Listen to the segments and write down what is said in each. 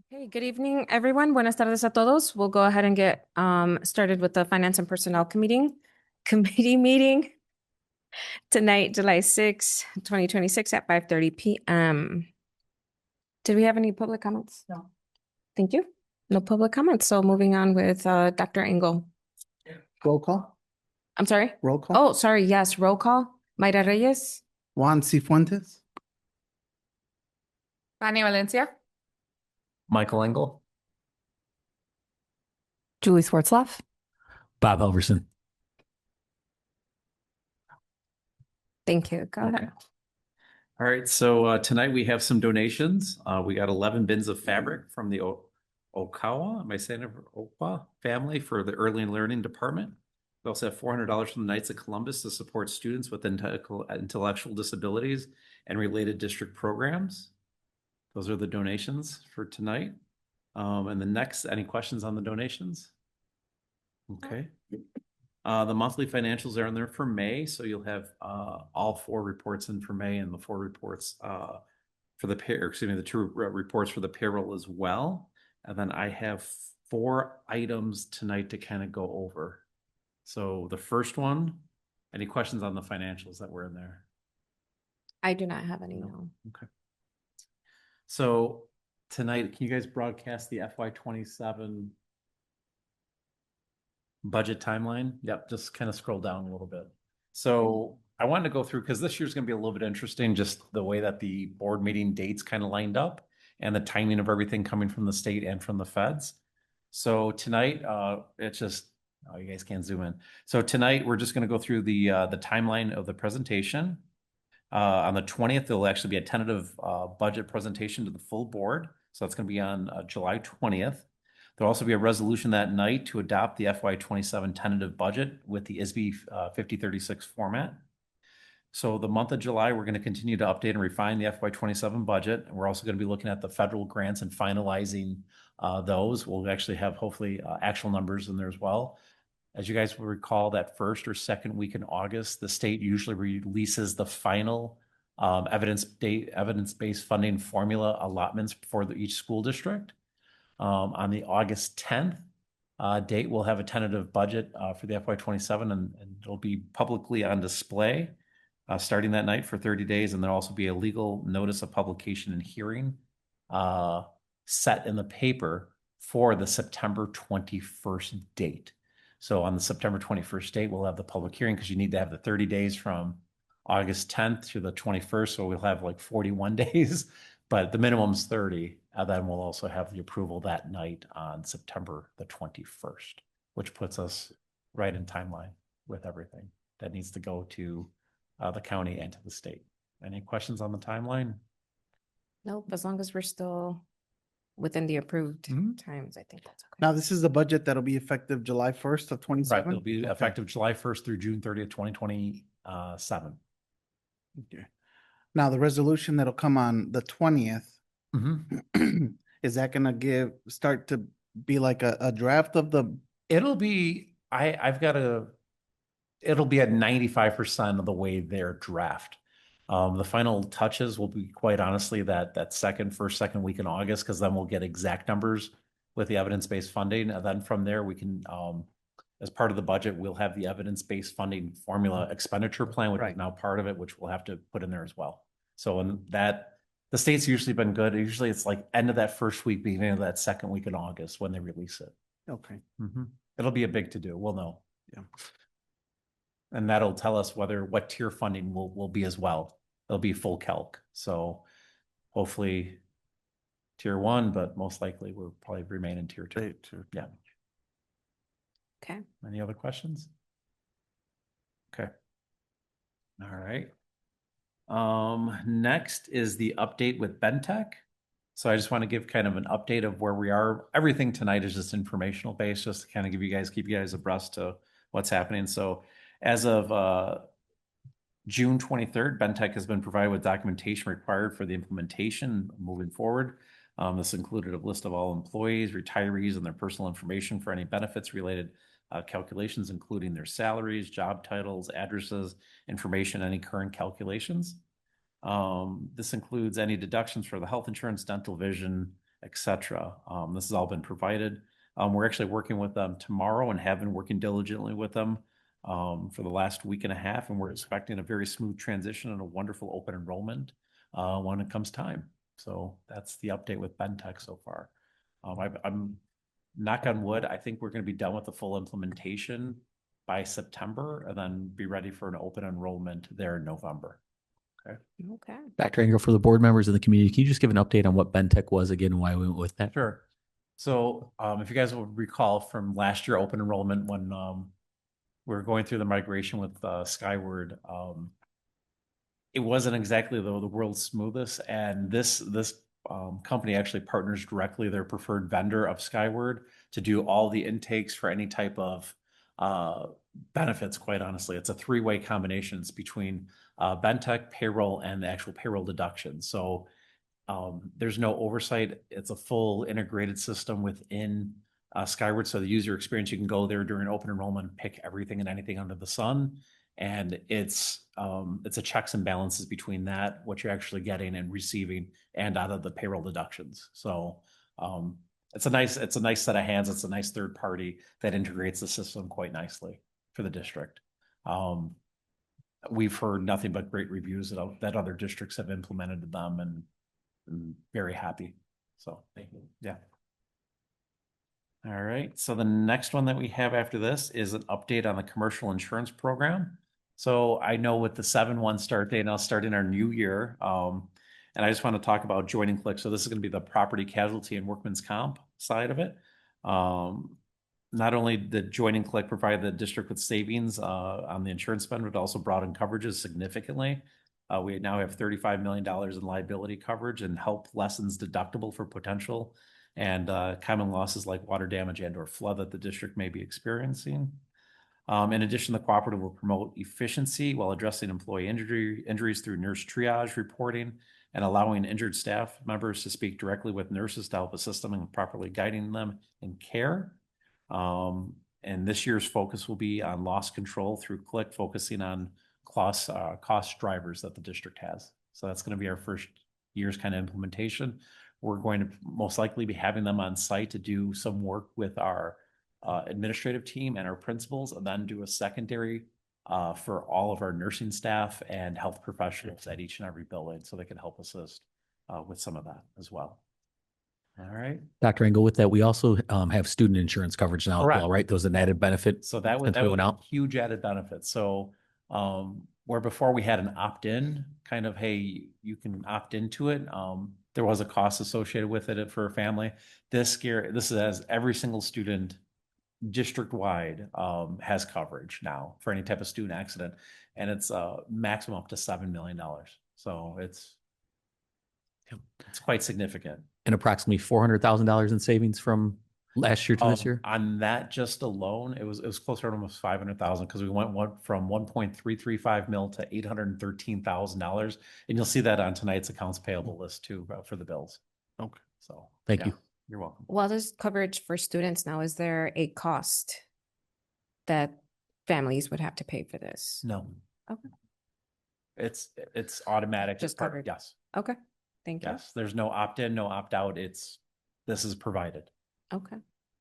Hey, good evening, everyone. Buenas tardes a todos. We'll go ahead and get started with the Finance and Personnel Committee meeting tonight, July 6, 2026 at 5:30 p.m. Did we have any public comments? No. Thank you. No public comments. So moving on with Dr. Engel. Roll call. I'm sorry. Roll call. Oh, sorry. Yes, roll call. Mayra Reyes. Juan Cifuentes. Fanny Valencia. Michael Engel. Julie Swartzloff. Bob Elverson. Thank you. Go ahead. Okay. All right. So tonight we have some donations. We got 11 bins of fabric from the Okawa, am I saying it? Opa family for the early learning department. We also have $400 from the Knights of Columbus to support students with intellectual disabilities and related district programs. Those are the donations for tonight. And the next, any questions on the donations? Okay. The monthly financials are in there for May, so you'll have all four reports in for May and the four reports for the the two reports for the payroll as well. And then I have 4 items tonight to kind of go over. So the first one, any questions on the financials that were in there? I do not have any, no. Okay. So tonight, can you guys broadcast the FY27 budget timeline? Yep, just kind of scroll down a little bit. So I wanted to go through, because this year's going to be a little bit interesting, just the way that the board meeting dates kind of lined up and the timing of everything coming from the state and from the feds. So tonight, it's just, oh, you guys can't zoom in. So tonight, we're just going to go through the timeline of the presentation. On the 20th, there'll actually be a tentative budget presentation to the full board. So that's going to be on July 20th. There'll also be a resolution that night to adopt the FY27 tentative budget with the ISB 5036 format. So the month of July, we're going to continue to update and refine the FY27 budget. And we're also going to be looking at the federal grants and finalizing those. We'll actually have hopefully actual numbers in there as well. As you guys will recall, that first or second week in August, the state usually releases the final evidence-based funding formula allotments for each school district. On the August 10th date, we'll have a tentative budget for the FY27, and it'll be publicly on display starting that night for 30 days. And there'll also be a legal notice of publication and hearing set in the paper for the September 21st date. So on the September 21st date, we'll have the public hearing, because you need to have the 30 days from August 10th to the 21st. So we'll have like 41 days, but the minimum's 30. And then we'll also have the approval that night on September the 21st, which puts us right in timeline with everything that needs to go to the county and to the state. Any questions on the timeline? Nope, as long as we're still within the approved times, I think that's okay. Now, this is the budget that'll be effective July 1st of 27. Right, it'll be effective July 1st through June 30th, 2027. Okay. Now, the resolution that'll come on the 20th, is that going to start to be like a draft of the? It'll be, it'll be at 95% of the way their draft. The final touches will be, quite honestly, that first, second week in August, because then we'll get exact numbers with the evidence-based funding. And then from there, we can, as part of the budget, we'll have the evidence-based funding formula expenditure plan, which is now part of it, which we'll have to put in there as well. So in that, the state's usually been good. Usually it's like end of that first week, beginning of that second week in August when they release it. Okay. It'll be a big to-do. We'll know. Yeah. And that'll tell us what tier funding will be as well. It'll be full calc. So hopefully tier 1, but most likely we'll probably remain in tier 2. Yeah. Okay. Any other questions? Okay. All right. Next is the update with Bentech. So I just want to give kind of an update of where we are. Everything tonight is just informational based, just to kind of keep you guys abreast to what's happening. So as of June 23rd, Bentech has been provided with documentation required for the implementation moving forward. This included a list of all employees, retirees, and their personal information for any benefits related calculations, including their salaries, job titles, addresses, information, any current calculations. This includes any deductions for the health insurance, dental, vision, etc. This has all been provided. We're actually working with them tomorrow and have been working diligently with them for the last week and a half, and we're expecting a very smooth transition and a wonderful open enrollment when it comes time. So that's the update with Bentech so far. I'm knock on wood, I think we're going to be done with the full implementation by September and then be ready for an open enrollment there in November. Okay. Dr. Engel, for the board members in the community, can you just give an update on what Bentech was again and why we went with that? Sure. So if you guys will recall from last year open enrollment when we were going through the migration with Skyward, it wasn't exactly the world's smoothest, and this company actually partners directly their preferred vendor of Skyward to do all the intakes for any type of benefits. Quite honestly, it's a three-way combination. It's between Bentech, payroll, and the actual payroll deduction. So there's no oversight. It's a full integrated system within Skyward. So the user experience, you can go there during open enrollment, pick everything and anything under the sun. And it's a checks and balances between that, what you're actually getting and receiving, and out of the payroll deductions. So it's a nice set of hands. It's a nice third party that integrates the system quite nicely for the district. We've heard nothing but great reviews that other districts have implemented them, and I'm very happy. So thank you. Yeah. All right. So the next one that we have after this is an update on the commercial insurance program. So I know with the 7/1 start date, now starting our new year, and I just want to talk about joining click. So this is going to be the property casualty and workman's comp side of it. Not only did joining click provide the district with savings on the insurance spend, but also broaden coverages significantly. We now have $35 million in liability coverage and help lessens deductible for potential and common losses like water damage and or flood that the district may be experiencing. In addition, the cooperative will promote efficiency while addressing employee injuries through nurse triage reporting and allowing injured staff members to speak directly with nurses to help assist them in properly guiding them in care. And this year's focus will be on loss control through CLIck, focusing on cost drivers that the district has. So that's going to be our first year's kind of implementation. We're going to most likely be having them on site to do some work with our administrative team and our principals, and then do a secondary for all of our nursing staff and health professionals at each and every building, so they can help assist with some of that as well. All right. Dr. Engel, with that, we also have student insurance coverage now as Correct. well, right? Those are an added benefit. So that was a huge added benefit. So where before we had an opt-in kind of, hey, you can opt into it. There was a cost associated with it for a family. This has every single student district-wide has coverage now for any type of student accident, and it's maximum up to $7 million. So it's quite significant. And approximately $400,000 in savings from last year to this year? On that just alone, it was closer to almost 500,000, because we went from 1.335 mil to $813,000, and you'll see that on tonight's accounts payable list too for the bills. Okay. So Thank you. You're welcome. Well, there's coverage for students now. Is there a cost that families would have to pay for this? No. Okay. It's automatic. Just covered. Yes. Okay. Thank you. Yes. There's no opt-in, no opt-out. This is provided. Okay.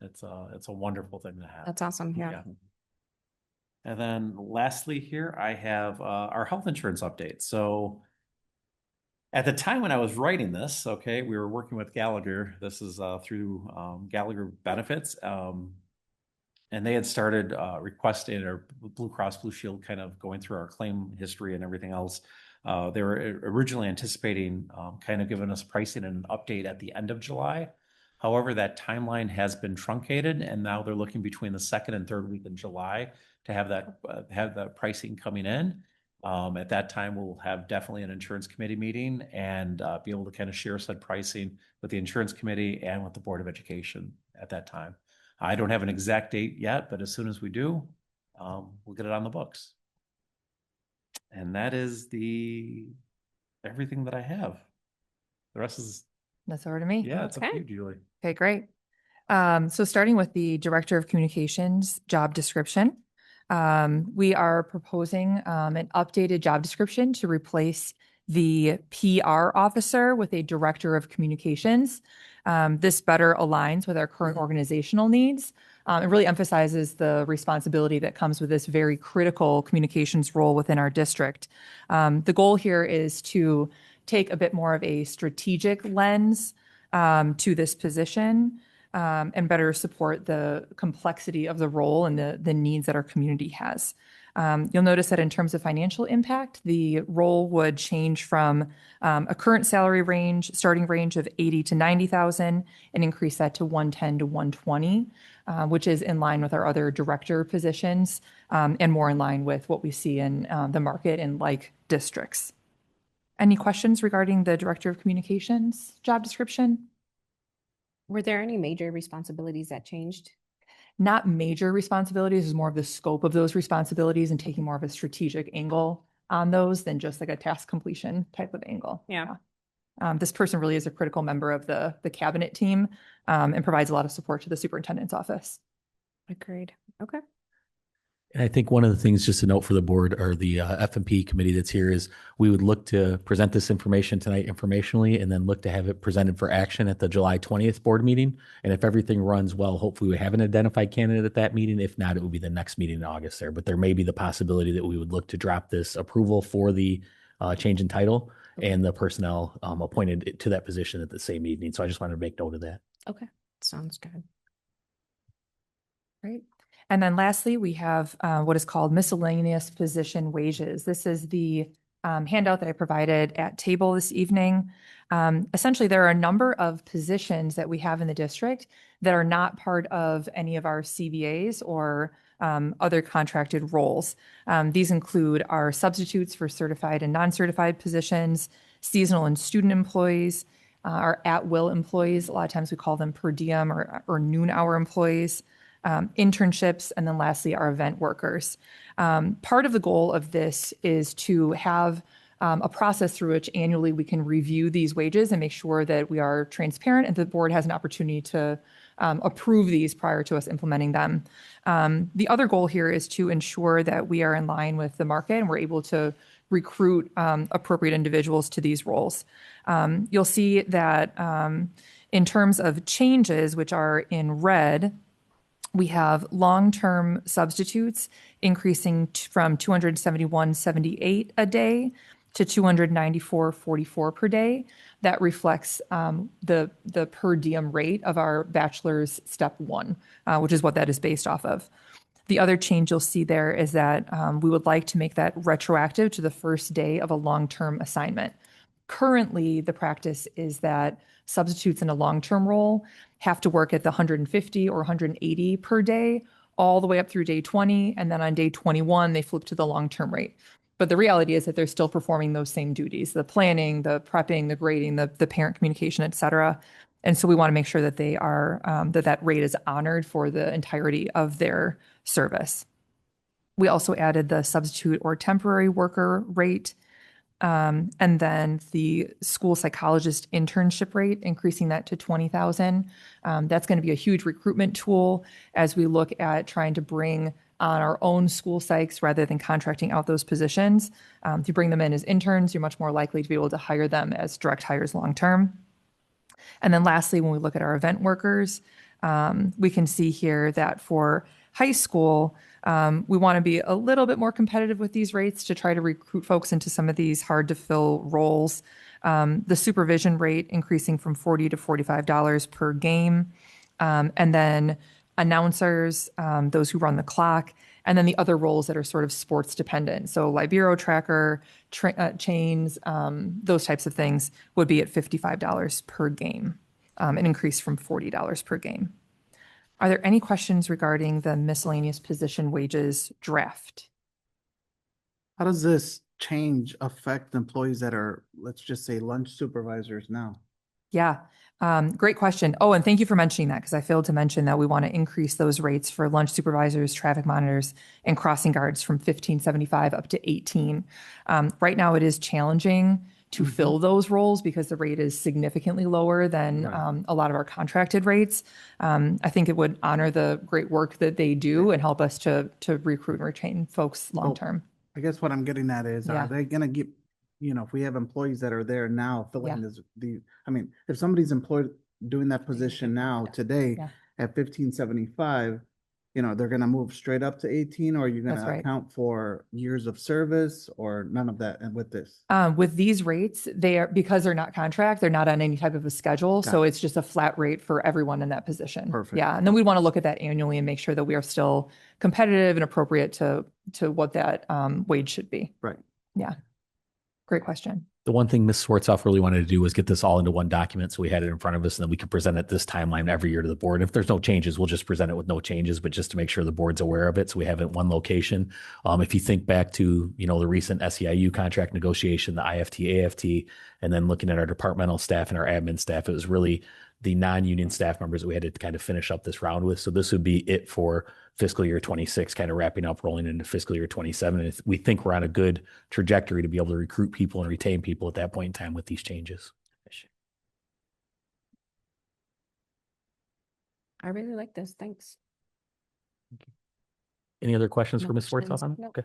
It's a wonderful thing to have. That's awesome. Yeah. And then lastly here, I have our health insurance update. So at the time when I was writing this, okay, we were working with Gallagher. This is through Gallagher Benefits. And they had started requesting, or Blue Cross Blue Shield kind of going through our claim history and everything else. They were originally anticipating kind of giving us pricing and an update at the end of July. However, that timeline has been truncated, and now they're looking between the second and third week in July to have that pricing coming in. At that time, we'll have definitely an insurance committee meeting and be able to kind of share said pricing with the insurance committee and with the Board of Education at that time. I don't have an exact date yet, but as soon as we do, we'll get it on the books. And that is everything that I have. The rest is, That's over to me. yeah, it's up to Okay. you, Julie. Okay, great. So starting with the Director of Communications job description, we are proposing an updated job description to replace the PR officer with a director of communications. This better aligns with our current organizational needs. It really emphasizes the responsibility that comes with this very critical communications role within our district. The goal here is to take a bit more of a strategic lens to this position and better support the complexity of the role and the needs that our community has. You'll notice that in terms of financial impact, the role would change from a current salary range, starting range of 80 to 90,000, and increase that to 110 to 120, which is in line with our other director positions and more in line with what we see in the market in like districts. Any questions regarding the director of communications job description? Were there any major responsibilities that changed? Not major responsibilities, is more of the scope of those responsibilities and taking more of a strategic angle on those than just like a task completion type of angle. Yeah. This person really is a critical member of the cabinet team and provides a lot of support to the superintendent's office. Agreed. Okay. And I think one of the things just to note for the board or the F&P committee that's here is we would look to present this information tonight informationally and then look to have it presented for action at the July 20th board meeting. And if everything runs well, hopefully we have an identified candidate at that meeting. If not, it will be the next meeting in August there. But there may be the possibility that we would look to drop this approval for the change in title and the personnel appointed to that position at the same evening. So I just wanted to make note of that. Okay. Sounds good. Great. And then lastly, we have what is called miscellaneous position wages. This is the handout that I provided at table this evening. Essentially, there are a number of positions that we have in the district that are not part of any of our CBAs or other contracted roles. These include our substitutes for certified and non-certified positions, seasonal and student employees, our at-will employees. A lot of times we call them per diem or noon hour employees. Internships, and then lastly, our event workers. Part of the goal of this is to have a process through which annually we can review these wages and make sure that we are transparent and the board has an opportunity to approve these prior to us implementing them. The other goal here is to ensure that we are in line with the market and we're able to recruit appropriate individuals to these roles. You'll see that in terms of changes, which are in red, we have long-term substitutes increasing from 271.78 a day to 294.44 per day. That reflects the per diem rate of our bachelor's step one, which is what that is based off of. The other change you'll see there is that we would like to make that retroactive to the first day of a long-term assignment. Currently, the practice is that substitutes in a long-term role have to work at the 150 or 180 per day all the way up through day 20. And then on day 21, they flip to the long-term rate. But the reality is that they're still performing those same duties, the planning, the prepping, the grading, the parent communication, et cetera. And so we want to make sure that they are, that rate is honored for the entirety of their service. We also added the substitute or temporary worker rate. And then the school psychologist internship rate, increasing that to 20,000. That's going to be a huge recruitment tool as we look at trying to bring on our own school psychs rather than contracting out those positions. If you bring them in as interns, you're much more likely to be able to hire them as direct hires long-term. And then lastly, when we look at our event workers, we can see here that for high school, we want to be a little bit more competitive with these rates to try to recruit folks into some of these hard to fill roles. The supervision rate increasing from $40 to $45 per game. And then announcers, those who run the clock, and then the other roles that are sort of sports dependent. So Libero tracker, chains, those types of things would be at $55 per game, an increase from $40 per game. Are there any questions regarding the miscellaneous position wages draft? How does this change affect employees that are, let's just say, lunch supervisors now? Yeah, great question. Oh, and thank you for mentioning that because I failed to mention that we want to increase those rates for lunch supervisors, traffic monitors, and crossing guards from $15.75 up to $18. Right now, it is challenging to fill those roles because the rate is significantly lower than a lot of our contracted rates. I think it would honor the great work that they do and help us to recruit and retain folks long term. I guess what I'm getting at is, Yeah. are they going to you know, if we have employees that are there now filling Yeah. this, I mean, if somebody's employed doing that position now today Yeah. at 1575, you know, they're gonna move straight up to 18, or you're That's gonna right. account for years of service or none of that and with this? With these rates, they are, because they're not contract, they're not on any type of a schedule. So Got it. it's just a flat rate for everyone in that position. Perfect. Yeah. And then we want to look at that annually and make sure that we are still competitive and appropriate to what that wage should be. Right. Yeah. Great question. The one thing Ms. Swartzoff really wanted to do was get this all into one document, so we had it in front of us, and then we could present it this timeline every year to the board. If there's no changes, we'll just present it with no changes, but just to make sure the board's aware of it, so we have it in one location. If you think back to, you know, the recent SEIU contract negotiation, the IFT, AFT, and then looking at our departmental staff and our admin staff, it was really the non-union staff members that we had to kind of finish up this round with. So this would be it for fiscal year 26, kind of wrapping up, rolling into fiscal year 27. And we think we're on a good trajectory to be able to recruit people and retain people at that point in time with these changes. I really like this. Thanks. Any other questions No for Ms. Swartzoff questions. on it? No. Okay.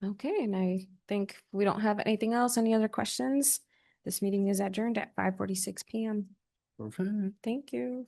Okay, and I think we don't have anything else. Any other questions? This meeting is adjourned at 5:46 p.m. Perfect. Thank you.